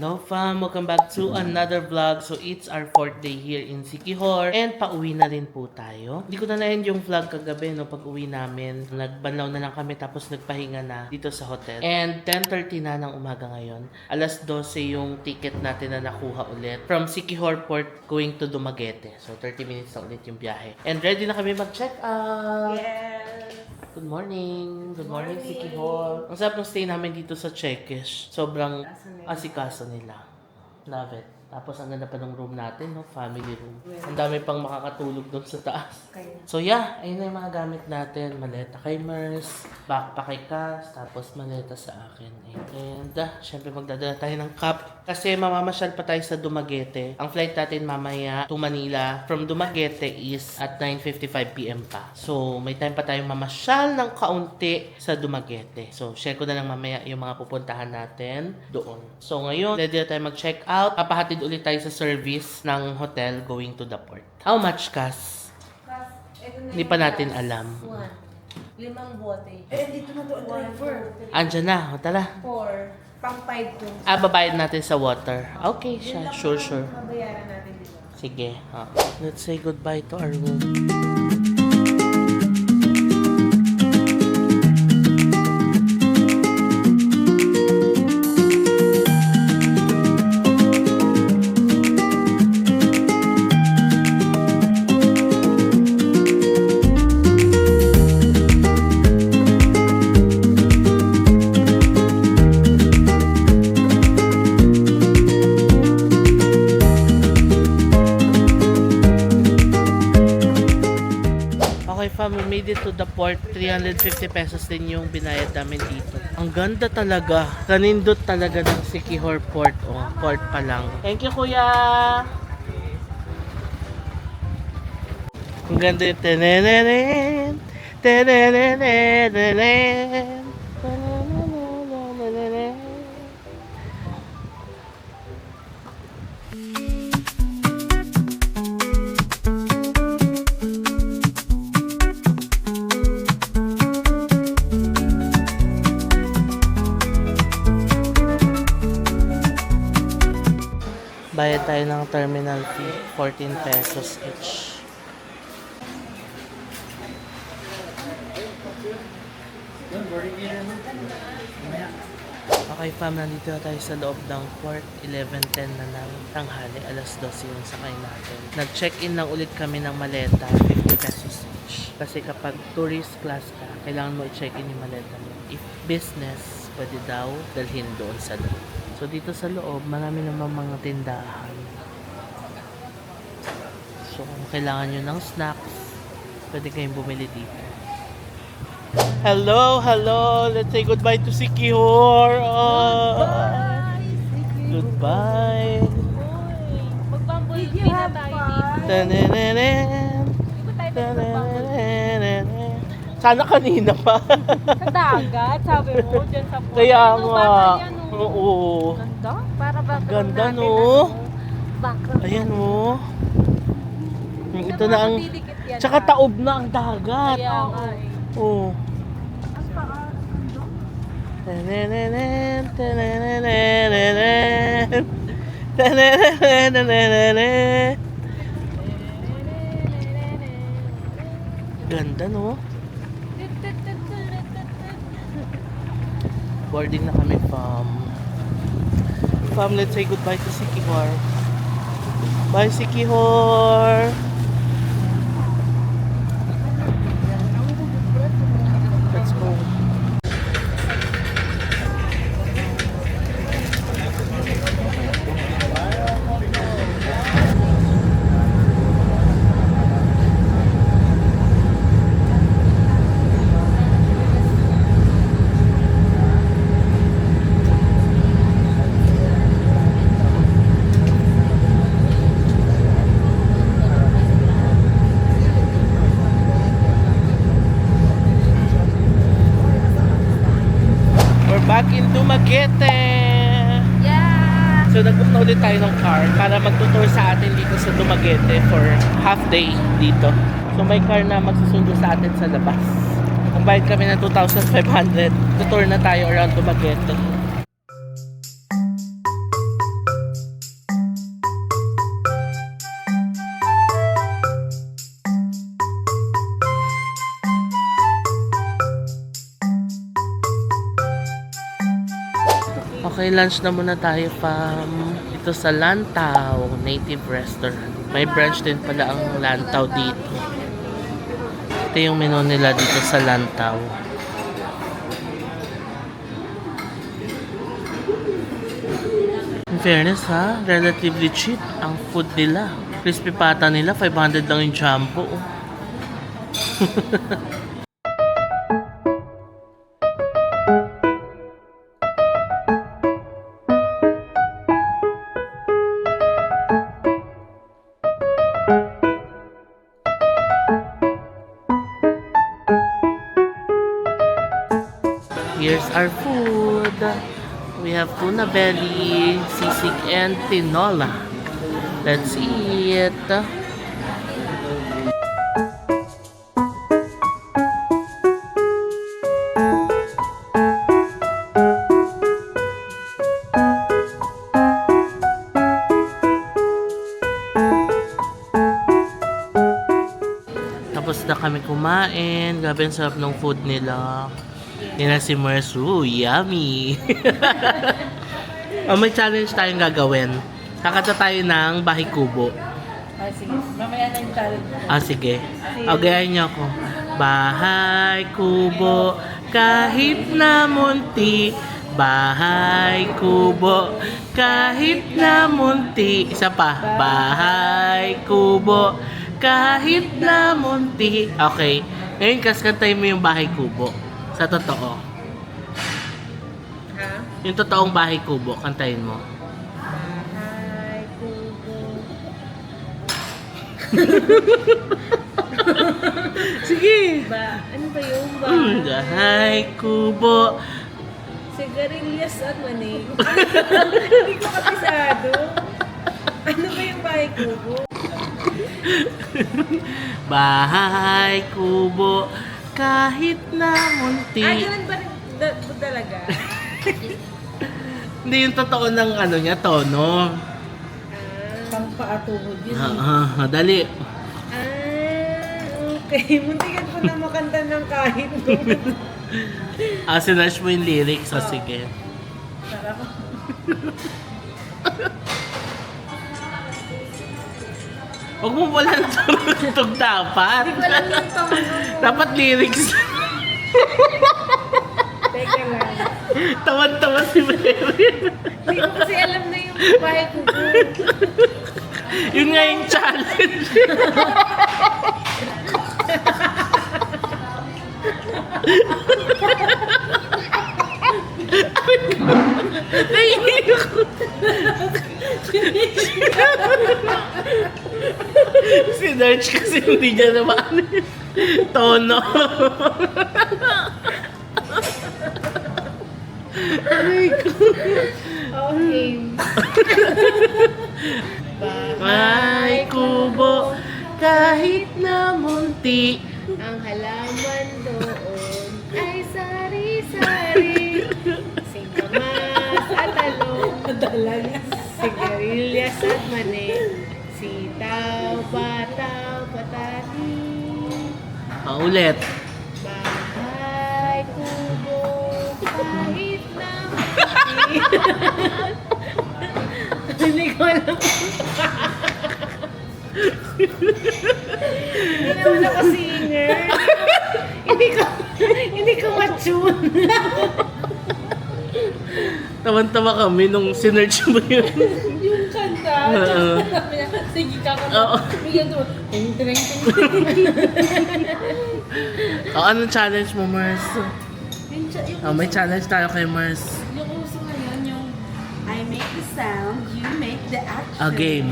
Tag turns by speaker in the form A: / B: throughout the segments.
A: Hello fam! Welcome back to another vlog. So it's our 4th day here in Siquijor and pauwi na rin po tayo. Hindi ko na na-end yung vlog kagabi no, pag uwi namin. Nagbanlaw na lang kami tapos nagpahinga na dito sa hotel. And 10:30 na ng umaga ngayon. Alas 12 yung ticket natin na nakuha ulit. From Siquijor Port going to Dumaguete. So 30 minutes na ulit yung biyahe. And ready na kami mag-check out!
B: Yes!
A: Good morning! Good morning, Siquijor! Ang sarap ng stay namin dito sa Chekish. Sobrang asikaso nila. Love it. Tapos ang ganda pa ng room natin, no? Family room. Ang dami pang makakatulog doon sa taas. So yeah, ayun na yung mga gamit natin. Maleta kay Mers, backpack kay Cass, tapos maleta sa akin. And syempre magdadala tayo ng cup. Kasi mamamasyal pa tayo sa Dumaguete. Ang flight natin mamaya to Manila from Dumaguete is at 9:55 PM pa. So may time pa tayong mamasyal ng kaunti sa Dumaguete. So share ko na lang mamaya yung mga pupuntahan natin doon. So ngayon, ready na tayo mag-check out. Papahatid ulit tayo sa service ng hotel going to the port. How much, Cass? Hindi pa natin alam.
B: 5 bote.
C: Dito na to ang driver.
A: Andyan na. O, tala.
B: 4. Pang 5 to.
A: Babayad natin sa water. Okay siya. Sure.
B: Mabayaran natin dito.
A: Sige. Let's say goodbye to our room. We made it to the port. 350 pesos din yung binayad namin dito. Ang ganda talaga. Kanindot talaga ng Siquijor Port. Oh, port pa lang. Thank you, kuya! Ang ganda yung tenenenen, tenenenen, tenenenen. Bayad tayo ng terminal fee, 14 pesos each. Okay fam, nandito na tayo sa loob ng port. 11:10 na ng tanghali, alas 12 yung sakay natin. Nag-check-in lang ulit kami ng maleta, 50 pesos each. Kasi kapag tourist class ka, kailangan mo i-check-in yung maleta mo. If business, pwede daw dalhin doon sa loob. So dito sa loob, marami naman mga tindahan. So kung kailangan nyo ng snacks, pwede kayong bumili dito. Hello! Let's say goodbye to Siquijor! Goodbye!
B: Mag-bumblebee na tayo dito.
A: Tanenenen, tanenenen. Sana kanina pa.
B: Sa dagat, sabi mo, dyan sa port.
A: Kaya
B: Ano,
A: nga.
B: baka yan, oh.
A: Oo.
B: Ganda? Para background
A: Ganda,
B: natin,
A: no?
B: Background.
A: Ayan oh. Ito na ang...
B: Madidikit yan,
A: Tsaka
B: ha?
A: taob na ang dagat.
B: Kaya nga eh.
A: Oh. Tanenenen, tanenenen, tanenenen. Ganda no? Boarding na kami fam. Fam, let's say goodbye to Siquijor. Bye Siquijor! Let's go. Back in Dumaguete!
B: Yeah!
A: So nag-book na ulit tayo ng car para magtutour sa atin dito sa Dumaguete for half day dito. So may car na magsusundo sa atin sa labas. Ang bayad kami ng 2,500. Tutour na tayo around Dumaguete. Okay, lunch na muna tayo, fam. Ito sa Lantau Native Restaurant. May branch din pala ang Lantau dito. Ito yung menu nila dito sa Lantau. In fairness ha, relatively cheap ang food nila. Crispy pata nila, 500 lang yung jumbo. Here's our food. We have tuna belly, sisig, and tinola. Let's eat. Tapos na kami kumain. Grabe ang sarap ng food nila. Yan na si Mars. Ooh, yummy! May challenge tayong gagawin. Kakata tayo ng bahay kubo.
B: Sige. Mamaya na yung challenge.
A: Sige. Gayahin niyo ako. Bahay kubo, kahit na munti. Bahay kubo, kahit na munti. Isa pa. Bahay kubo, kahit na munti. Okay. Ngayon, kantahin mo yung bahay kubo. Sa totoo.
B: Ha?
A: Yung totoong bahay kubo, kantahin mo.
B: Bahay kubo.
A: Sige.
B: Ano ba yung
A: Bahay kubo.
B: Sigarilyas at manig. Hindi ko kapisado. Ano ba yung bahay kubo?
A: Bahay kubo, kahit na munti.
B: Ganun ba talaga?
A: Hindi yung totoo ng ano niya, tono.
B: Pampaatuhod yun.
A: Dali.
B: Okay. Muntikan ko na makanta ng kahit doon.
A: Sinerge mo yung lyrics. Sige.
B: Sarap.
A: Huwag mo wala itong dapat.
B: Hindi ko alam yung tono.
A: Dapat lyrics.
B: Teka lang.
A: Tawan-tawan si Mary.
B: Hindi ko kasi alam na yung bahay kubo.
A: Yun nga yung challenge. Naiiyak ko. Si Nerch kasi hindi niya naman tono. Aray ko.
B: Okay.
A: Bahay kubo, kahit na munti.
B: Ang halaman doon ay sari-sari. Singkamas at talong. Sigarilyas at mani. Sitaw, bataw, patati.
A: Ulit.
B: Bahay kubo, kahit na munti. Hindi ko alam. Hindi naman ako singer. Hindi ko ma-tune.
A: Tawan-tawa kami nung sinerge mo yun.
B: Yung kanta. Sige ka ka.
A: Oo.
B: Bigyan to. Ting, ting, ting.
A: Anong challenge mo, Mars? May challenge tayo kay Mars.
B: Yung uso ngayon, yung I make the sound, you make the action.
A: Game.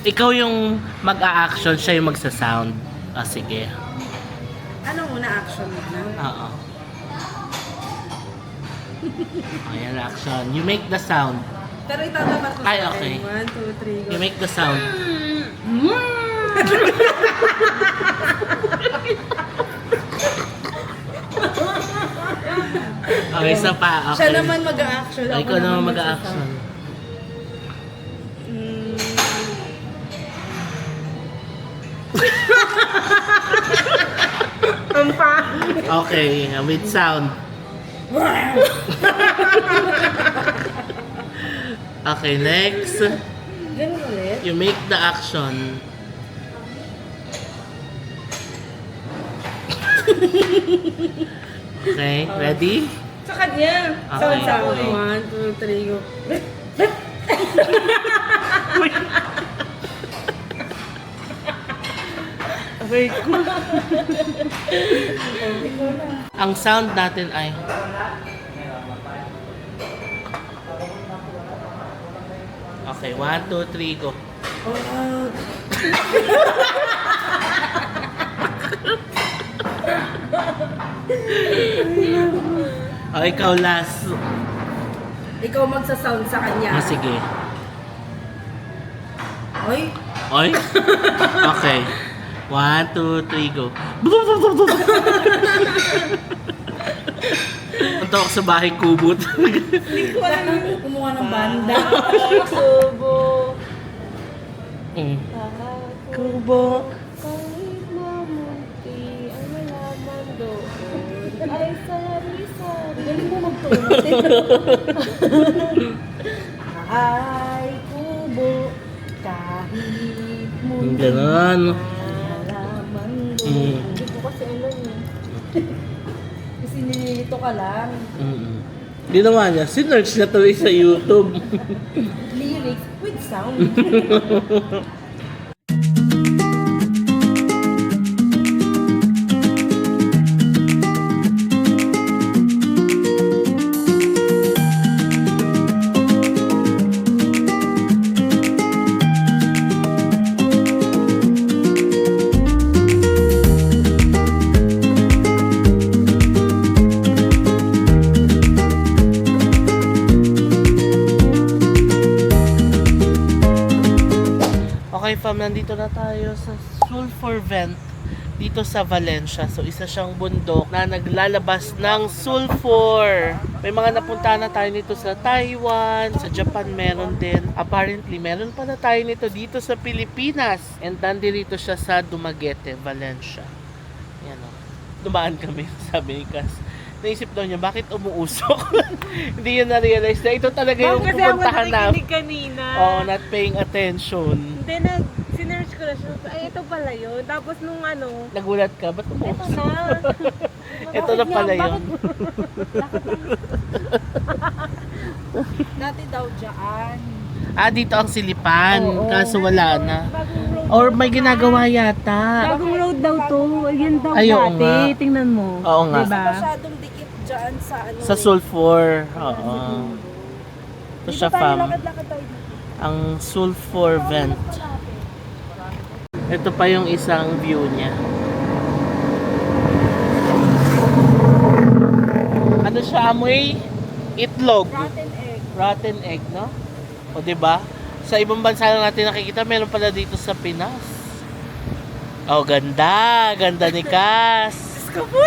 A: Ikaw yung mag-a-action, siya yung magsa-sound. Sige.
B: Ano muna action na?
A: Oo. Ayan, action. You make the sound.
B: Pero itatapat ko.
A: Ay, okay.
B: 1, 2, 3, go.
A: You make the sound. Okay, isa pa. Okay.
B: Siya naman mag-a-action.
A: Ay, ikaw naman mag-a-action.
B: Ang pa.
A: Okay, with sound. Okay, next.
B: Ganun ulit.
A: You make the action. Okay, ready?
B: Sa kanya.
A: Okay.
B: Sa ako eh.
C: 1, 2, 3, go.
A: Okay, cool. Ang sound natin ay... Okay, 1, 2, 3, go. Oh, ikaw last.
C: Ikaw magsa-sound sa kanya.
A: Ah, sige.
C: Oy,
A: Oy? Okay. 1, 2, 3, go. Punta ako sa bahay kubot.
B: Hindi ko alam.
C: kumuha ng banda.
B: Subo.
A: Mm. Kubo.
B: Kahit mamunti ang malaman doon ay sari-sari.
C: Galing mo magtulog. Ay, kubo, kahit mo
A: Ganon.
C: malaman doon.
A: Mm.
C: Hindi ko kasi alam eh. Kasi nililito ka lang.
A: Mm. Ginawa niya, sinerch na tuloy sa YouTube.
C: Lyrics with sound.
A: Okay fam, nandito na tayo sa sulfur vent dito sa Valencia. So isa siyang bundok na naglalabas ng sulfur. May mga napunta na tayo nito sa Taiwan, sa Japan meron din. Apparently meron pa na tayo nito dito sa Pilipinas. And nandito siya sa Dumaguete, Valencia. Yan o. Dumaan kami, sabi ni Cass. Naisip daw niya, bakit umuusok? Hindi niya na-realize na ito talaga yung
B: Kasi ako
A: pupuntahan namin.
B: nakikinig kanina.
A: Oh, not paying attention.
B: Then, sinerch ko na siya. Ay, ito pala yun. Tapos nung ano,
A: Nagulat ka, ba't
B: ito
A: umuusok?
B: na.
A: Ito na pala yun.
C: Dati daw dyan.
A: Ah, dito ang silipan.
C: Oo.
A: Kaso wala na.
B: Bagong road.
A: Or may ginagawa yata.
B: Bagong road daw to. Yan daw
A: Ay, oo
B: dati.
A: nga.
B: Tingnan mo.
A: Oo nga.
B: Diba?
C: Masyadong dikit dyan sa ano.
A: Sa sulfur. Oo. Ito siya, fam.
C: Lakad-lakad tayo dito.
A: Ang sulfur vent. Ito pa yung isang view niya. Ano siya, amoy? Itlog.
C: Rotten egg.
A: Rotten egg, no? O, diba? Sa ibang bansa lang natin nakikita, meron pala dito sa Pinas. Oh, ganda. Ganda ni Cass.
B: Diyos ko po!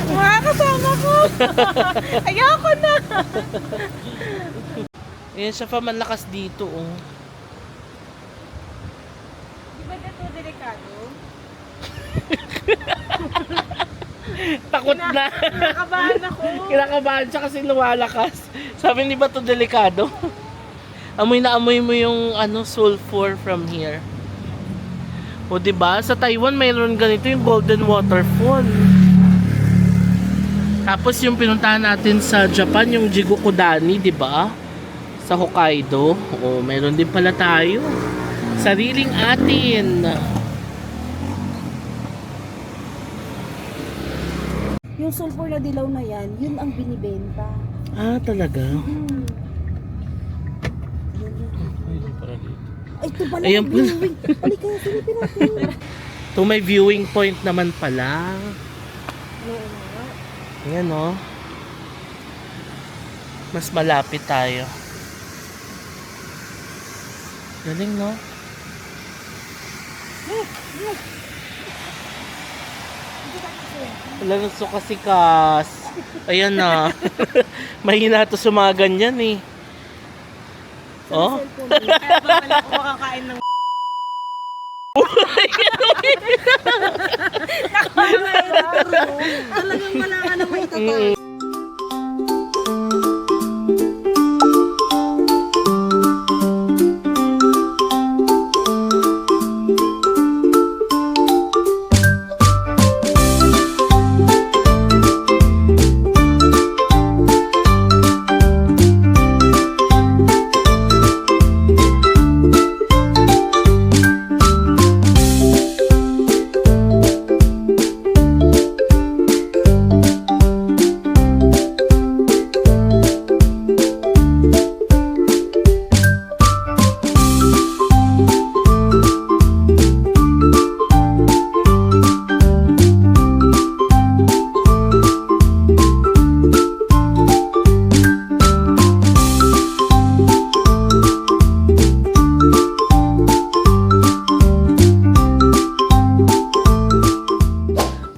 B: Mga kasama ko! Ayoko na!
A: Ayan siya pa, manlakas dito, oh.
B: Di ba dito delikado?
A: Takot na.
B: Nakabahan ako.
A: Kinakabahan siya kasi lumalakas. Sabi, hindi ba ito delikado? Amoy na amoy mo yung ano, sulfur from here. O diba? Sa Taiwan mayroon ganito yung Golden Waterfall. Tapos yung pinuntahan natin sa Japan, yung Jigokudani, diba? Sa Hokkaido. O, mayroon din pala tayo. Sariling atin.
C: Yung sulfur na dilaw na yan, yun ang binibenta.
A: Ah, talaga?
C: Ay, ito pala
A: Ayan
C: yung
A: pala.
C: viewing. Halika, silipin natin.
A: Ito may viewing point naman pala. Ayan, oh. Mas malapit tayo. Galing, no? Wala na so kasi Cass. Ayan na. Mahina to sa mga ganyan eh. Oh?
B: Kaya ba pala ako makakain ng
C: Talagang wala ka na may tayo.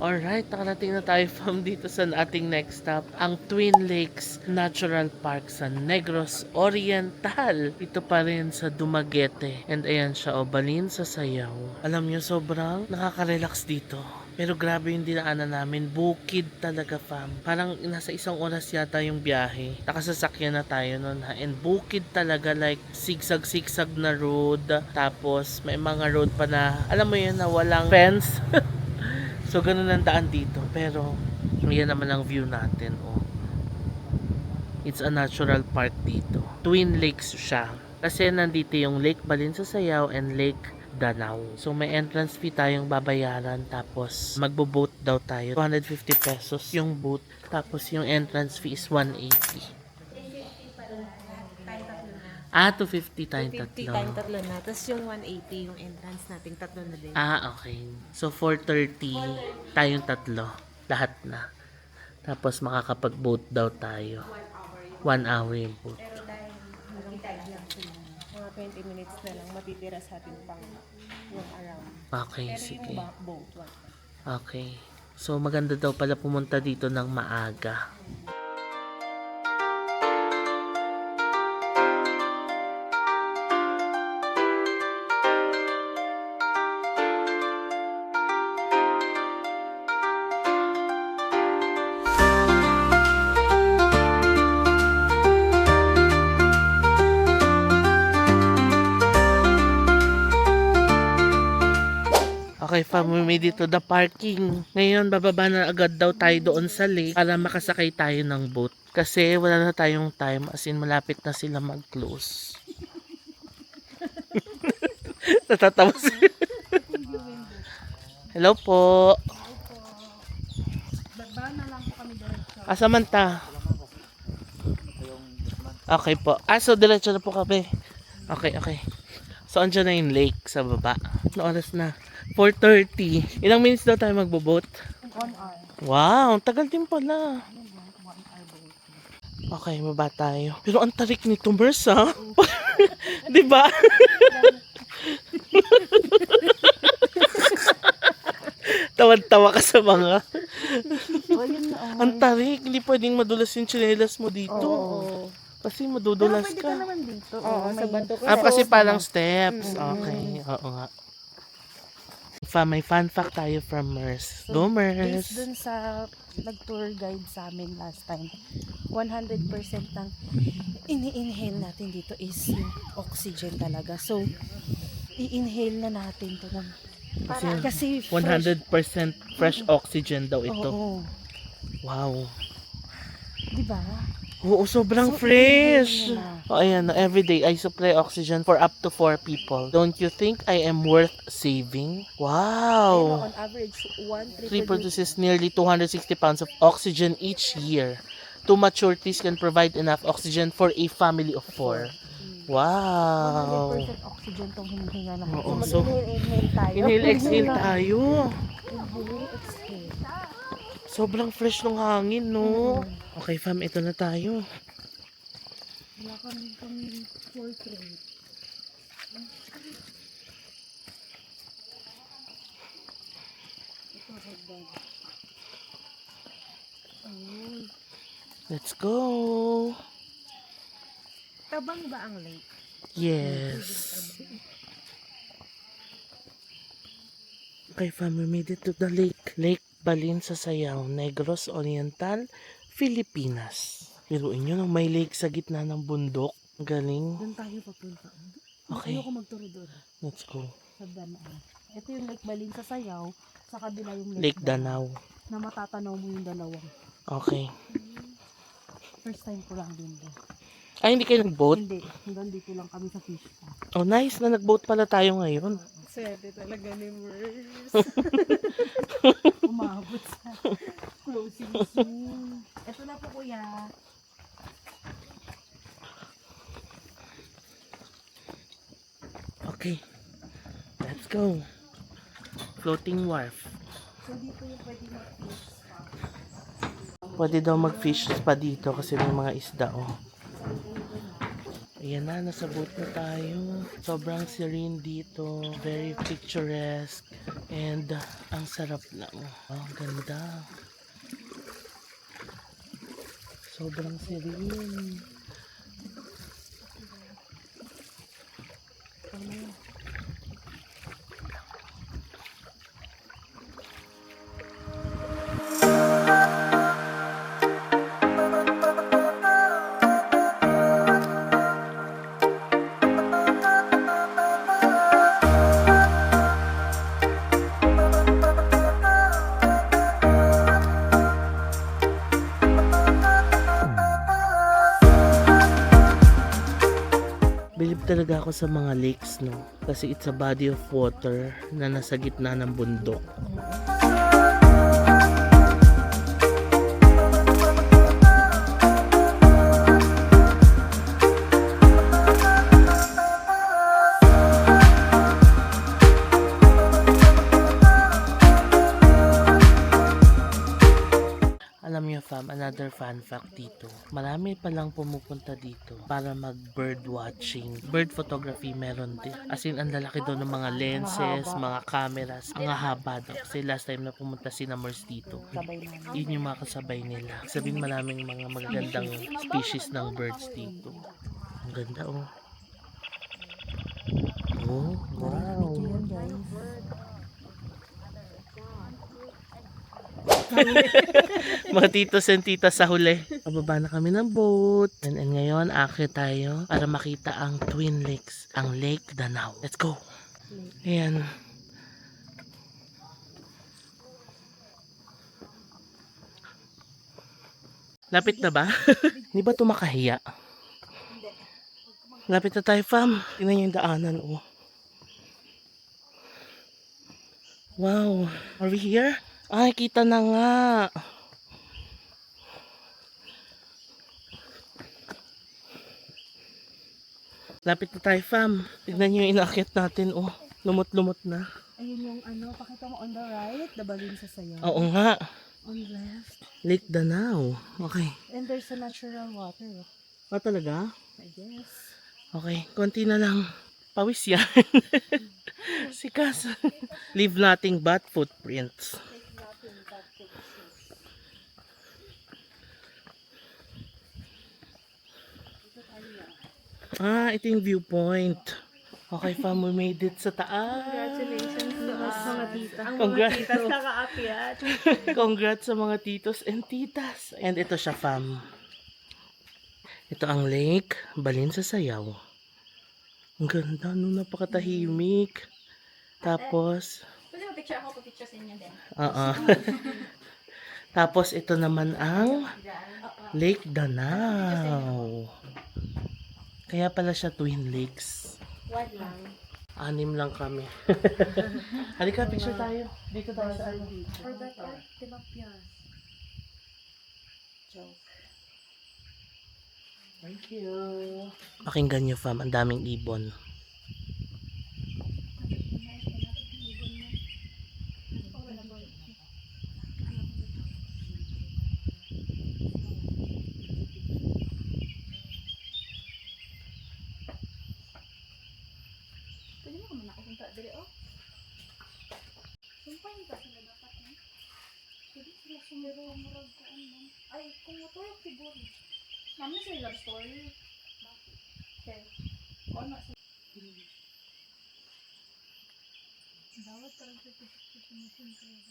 A: Alright, nakarating na tayo from dito sa ating next stop, ang Twin Lakes Natural Park sa Negros Oriental. Ito pa rin sa Dumaguete. And ayan siya, o, Balin sa Sayaw. Alam nyo, sobrang nakaka-relax dito. Pero grabe yung dinaanan namin. Bukid talaga, fam. Parang nasa 1 oras yata yung biyahe. Nakasasakyan na tayo nun, ha. And bukid talaga, like sigsag-sigsag na road. Tapos may mga road pa na, alam mo yun, na walang fence. So, ganun ang daan dito. Pero, yan naman ang view natin. Oh. It's a natural park dito. Twin Lakes siya. Kasi nandito yung Lake Balin sa Sayaw and Lake Danau. So, may entrance fee tayong babayaran. Tapos, magbo-boat daw tayo. 250 pesos yung boat. Tapos, yung entrance fee is 180. 250 tayong
B: 50
A: tatlo.
B: tayong tatlo na. Tapos yung 180 yung entrance nating tatlo na din.
A: Okay. So, 430 tayong tatlo. Lahat na. Tapos, makakapag-boat daw tayo. 1 hour yung boat.
B: Pero dahil hanggang 5 lang sila. Mga 20 minutes na lang matitira sa atin pang yung around.
A: Okay,
B: Pero
A: sige.
B: yung boat,
A: Okay. So, maganda daw pala pumunta dito ng maaga. Okay, fam, we made it to the parking. Ngayon, bababa na agad daw tayo doon sa lake para makasakay tayo ng boat. Kasi wala na tayong time, as in malapit na sila mag-close. Natatawa sila. Hello po. Samantha. Okay po. So diretso na po kami. Okay. So, andyan na yung lake sa baba. Ano oras na? 4:30. Ilang minutes daw tayo magbo-boat?
C: 1 hour.
A: Wow, tagal din pala. Okay, baba tayo. Pero ang tarik nito, Mers, ha? Di ba? Tawad-tawa ka sa mga. Ang tarik. Hindi pwedeng madulas yung tsinelas mo dito.
C: Oo.
A: Kasi madudulas
C: Pwede
A: ka.
C: ka naman dito.
B: Oo, sa bato ko.
A: Kasi parang steps. Okay, oo nga. May fun fact tayo from Mers. Go, Mers!
C: Based dun sa nag-tour guide sa amin last time, 100% ng ini-inhale natin dito is yung oxygen talaga. So, i-inhale na natin to ng kasi
A: 100% fresh oxygen daw ito.
C: Oo.
A: Wow.
C: Diba?
A: Oo, sobrang
C: So,
A: fresh.
C: i-inhale mo na.
A: Ayan, every day I supply oxygen for up to 4 people. Don't you think I am worth saving? Wow.
B: On average, one
A: Tree produces nearly 260 pounds of oxygen each year. 2 mature trees can provide enough oxygen for a family of 4. Wow.
C: 100% oxygen tong hinihinga natin.
A: Oo,
C: So,
A: so
C: mag-inhale tayo.
A: inhale, exhale tayo.
C: Inhale, exhale.
A: Sobrang fresh ng hangin, no? Okay, fam, ito na tayo.
C: Wala kami pang portrait.
A: Let's go.
B: Tabang ba ang lake?
A: Yes. Okay, fam, we made it to the lake. Lake Balin sa Sayaw, Negros Oriental, Pilipinas. Piruin nyo nang may lake sa gitna ng bundok. Ang galing.
C: Doon tayo papunta.
A: Okay.
C: Ayoko magturo doon.
A: Let's go.
C: Sa Danao. Ito yung Lake Balin sa Sayaw. Sa kabila yung
A: Lake Danau.
C: Na matatanaw mo yung dalawang.
A: Okay.
C: First time ko lang din doon.
A: Ay, hindi kayo nag-boat?
C: Hindi. Hanggang dito lang kami sa fish pond.
A: Oh, nice na nag-boat pala tayo ngayon.
B: Swerte talaga ni Mers.
C: Umabot sa closing soon. Ito na po kuya.
A: Okay. Let's go. Floating wharf.
C: So dito yung pwede mag-fish pa.
A: Pwede daw mag-fish pa dito kasi may mga isda, oh. Ayan na, nasa boat na tayo. Sobrang serene dito. Very picturesque. And ang sarap lang. Oh, ang ganda. Sobrang serene. Bilib talaga ako sa mga lakes, no? Kasi it's a body of water na nasa gitna ng bundok. Alam niyo fam, another fun fact dito. Marami palang pumupunta dito para mag bird watching. Bird photography meron din. As in, ang lalaki doon ng mga lenses, mga cameras. Ang haba daw. Kasi last time na pumunta si Mers dito,
C: Sabay namin.
A: yun yung mga kasabay nila. Sabihin maraming mga magagandang species ng birds dito. Ang ganda oh. Oh, wow.
C: Yan guys.
A: Mga titos and titas sa huli. Pababa na kami ng boat. And ngayon, akit tayo para makita ang Twin Lakes, ang Lake Danau. Let's go. Ayan. Lapit na ba? Hindi ba ito makahiya? Lapit na tayo, fam. Tingnan niyo yung daanan, oh. Wow. Are we here? Ay, kita na nga. Lapit na tayo, fam. Tignan nyo yung inakyat natin, oh. Lumot-lumot na.
C: Ayun yung ano, pakita mo on the right, the Balin sa Sayaw.
A: Oo nga.
C: On the left.
A: Lake Danau. Okay.
C: And there's a natural water.
A: Ah, talaga?
C: I guess.
A: Okay, konti na lang. Pawis yan. Sikas. Leave nothing but footprints. Ah, ito yung viewpoint. Okay, fam, we made it sa taas.
B: Congratulations to us.
C: Mga tita.
B: Ang mga
A: Congrats.
B: titas nakaakyat.
A: Congrats sa mga titos and titas. And ito siya, fam. Ito ang Lake Balin sa Sayaw. Ang ganda, no, napakatahimik. Tapos,
D: Pwede mo picture ako, picture sa inyo din.
A: oo. Tapos ito naman ang Lake Danau. Kaya pala siya Twin Lakes.
D: One lang.
A: 6 lang kami. Halika, picture tayo. Dito tayo sa ano.
D: For that art, tilapia.
A: Thank you. Pakinggan nyo, fam. Ang daming ibon.
D: Pwede mo naman ako punta dali, oh. Sumpahin ka sila dapat, eh. Pwede sila sumiro, murag ko, ano. Ay, kung matulog siguro. Mami sa love story. Bakit? Okay. O, na sa... Dawat parang sa picture mo kayo.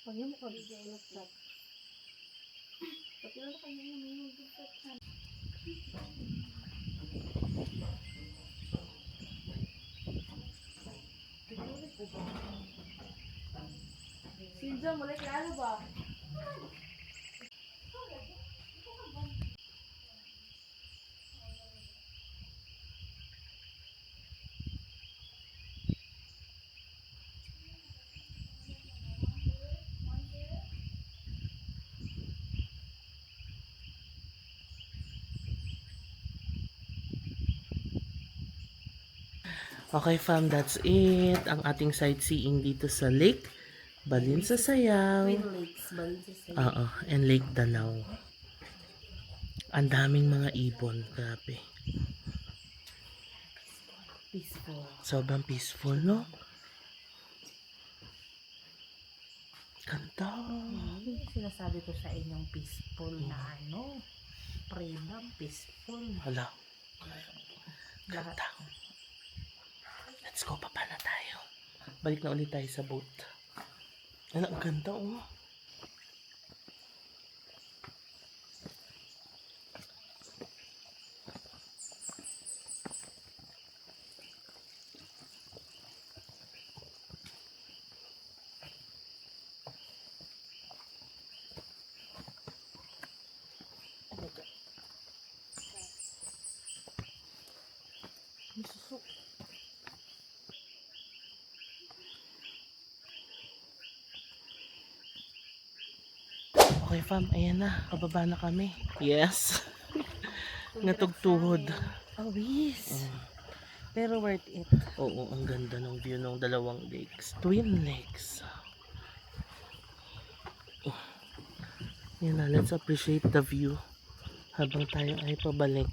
C: Pag yung mukha bigay ng shot.
D: Pati lang kanya yung Sinjo, mulai klaro ba?
A: Okay fam, that's it. Ang ating sightseeing dito sa Lake Balinsasayaw.
C: Lakes, Balinsasayaw.
A: Oo, and Lake Danau. Ang daming mga ibon. Grabe.
C: Peaceful.
A: Sobrang peaceful, no? Ganda.
C: Yung sinasabi ko sa inyong peaceful na ano, freedom, peaceful.
A: Hala,
C: Lahat.
A: ganda. Let's go, papa na tayo. Balik na ulit tayo sa boat. Ano, ang ganda, oh. Okay fam, ayan na. Pababa na kami. Yes. Natugtuhod.
C: Awis. Pero worth it.
A: Oo, ang ganda ng view ng dalawang lakes. Twin lakes. Yan na, let's appreciate the view habang tayo ay pabalik.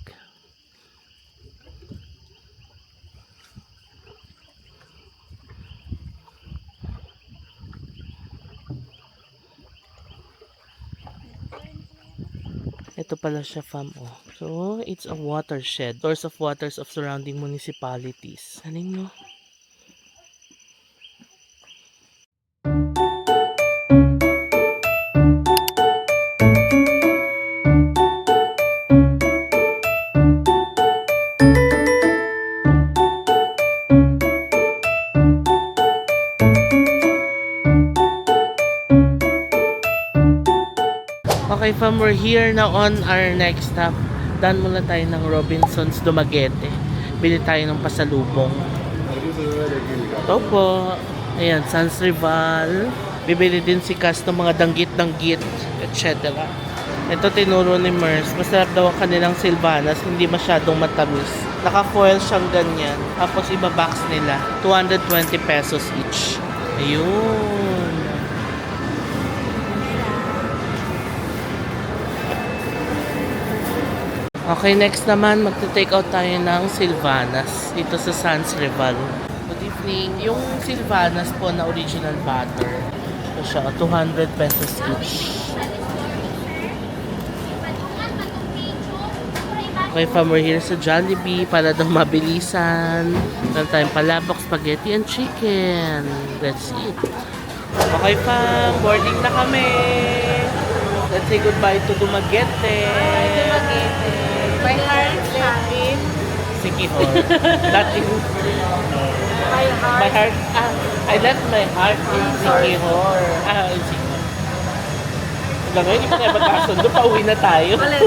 A: Ito pala siya fam, oh. So, it's a watershed. Source of waters of surrounding municipalities. Galing, no? Okay fam, we're here now on our next stop. Daan muna tayo ng Robinson's Dumaguete. Bili tayo ng pasalubong. Ito po. Ayan, Sans Rival. Bibili din si Cass ng mga danggit-danggit, etc. Ito tinuro ni Mers. Masarap daw ang kanilang Silvanas. Hindi masyadong matamis. Naka-foil siyang ganyan. Tapos iba-box nila. 220 pesos each. Ayun. Okay, next naman, magte-take out tayo ng Silvanas dito sa Sans Rival. Good evening. Yung Silvanas po na original butter, ito siya, 200 pesos each. Okay, fam, we're here sa Jollibee para daw mabilisan. Meron tayong palabok, spaghetti, and chicken. Let's eat. Okay, fam, boarding na kami. Let's say goodbye to Dumaguete.
B: My heart happy.
A: Sikihor. Dating
B: My
A: my heart, I left my heart in Sikihor. In Sikihor. Hanggang ngayon, hindi pa tayo magkasundo. Pauwi na tayo.
B: Ulit.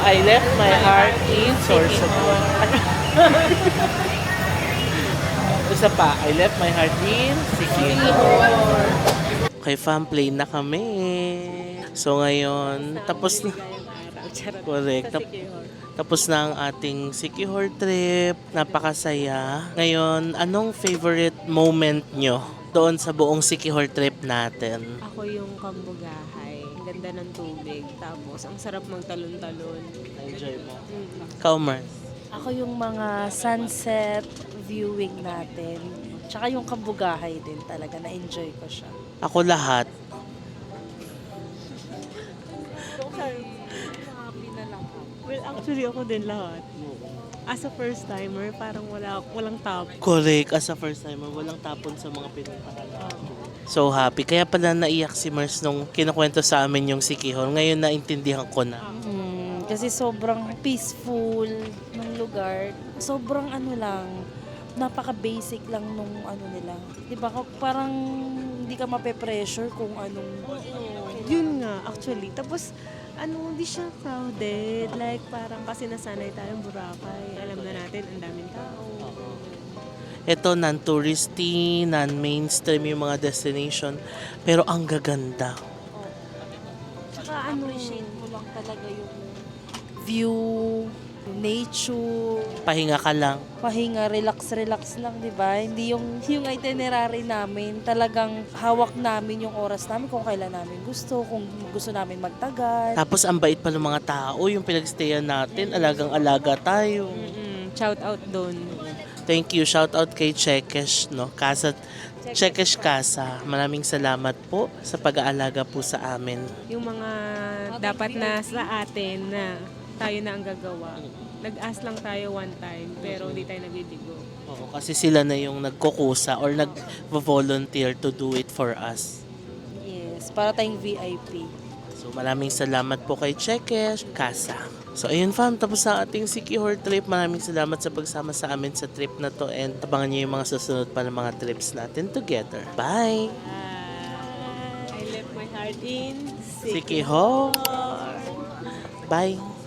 A: I left my heart in Sorsogon. Isa pa, I left my heart in Sikihor. Okay, fam, play na kami. So ngayon, tapos na. Correct. Tapos na ang ating Sikihor trip. Napakasaya. Ngayon, anong favorite moment nyo doon sa buong Sikihor trip natin?
B: Ako yung Kambugahay. Ang ganda ng tubig. Tapos, ang sarap magtalon-talon.
A: Enjoy mo. Mars.
C: Ako yung mga sunset viewing natin. Tsaka yung Kambugahay din talaga. Na-enjoy ko siya.
A: Ako lahat.
B: Well, actually, ako din lahat. As a first-timer, parang walang top.
A: Correct. As a first timer, walang tapon sa mga pinuntahan natin. So happy. Kaya pala naiyak si Mars nung kinukwento sa amin yung Sikihor. Ngayon naintindihan ko na.
C: Kasi sobrang peaceful ng lugar. Sobrang ano lang, napaka-basic lang nung ano nila. Di ba? Parang hindi ka mape-pressure kung anong...
B: Yun nga, actually. Tapos, hindi siya crowded. Like, parang kasi nasanay tayong Boracay. Alam na natin, ang daming tao.
A: Ito, non-touristy, non-mainstream yung mga destination. Pero ang gaganda.
B: Tsaka
C: Appreciate mo lang talaga yung view, yung nature,
A: Pahinga ka lang.
C: pahinga, relax lang, di ba? Hindi yung itinerary namin, talagang hawak namin yung oras namin kung kailan namin gusto, kung gusto namin magtagal.
A: Tapos ang bait pa ng mga tao, yung pinagstayan natin, alagang-alaga tayo.
B: Shout out doon.
A: Thank you. Shout out kay Chekesh, no? Chekesh Casa. Maraming salamat po sa pag-aalaga po sa amin.
B: Yung mga dapat na sa atin na tayo na ang gagawa. Nag-ask lang tayo one time, pero hindi tayo nabibigo.
A: Oo, kasi sila na yung nagkukusa or nag-volunteer to do it for us.
C: Yes, para tayong VIP.
A: So maraming salamat po kay Chekesh Casa. So ayun fam, tapos na ating Sikihor trip. Maraming salamat sa pagsama sa amin sa trip na to and abangan nyo yung mga susunod pa ng mga trips natin together. Bye!
B: I left my heart in
A: Sikihor! Bye!